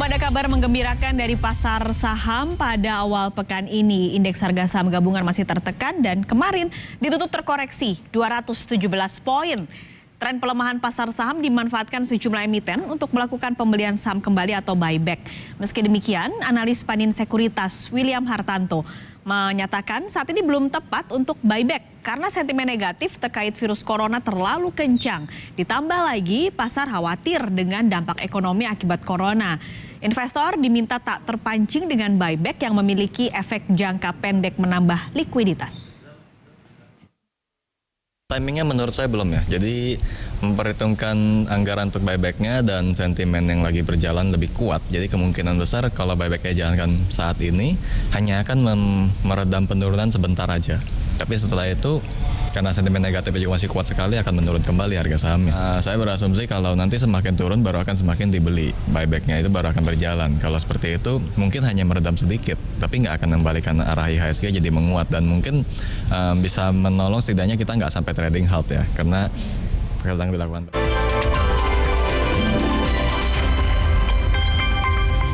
Ada kabar menggembirakan dari pasar saham pada awal pekan ini. Indeks harga saham gabungan masih tertekan dan kemarin ditutup terkoreksi 217 poin. Tren pelemahan pasar saham dimanfaatkan sejumlah emiten untuk melakukan pembelian saham kembali atau buyback. Meski demikian, analis Panin Sekuritas William Hartanto menyatakan saat ini belum tepat untuk buyback karena sentimen negatif terkait virus corona terlalu kencang. Ditambah lagi pasar khawatir dengan dampak ekonomi akibat corona. Investor diminta tak terpancing dengan buyback yang memiliki efek jangka pendek menambah likuiditas. Timingnya menurut saya belum ya, jadi memperhitungkan anggaran untuk buybacknya dan sentimen yang lagi berjalan lebih kuat. Jadi kemungkinan besar kalau buybacknya jalankan saat ini hanya akan meredam penurunan sebentar aja. Tapi setelah itu karena sentimen negatifnya juga masih kuat sekali akan menurun kembali harga sahamnya. Saya berasumsi kalau nanti semakin turun baru akan semakin dibeli, buybacknya itu baru akan berjalan. Kalau seperti itu mungkin hanya meredam sedikit, tapi nggak akan membalikan arah IHSG jadi menguat dan mungkin bisa menolong setidaknya kita nggak sampai trading halt ya, karena sedang dilakukan.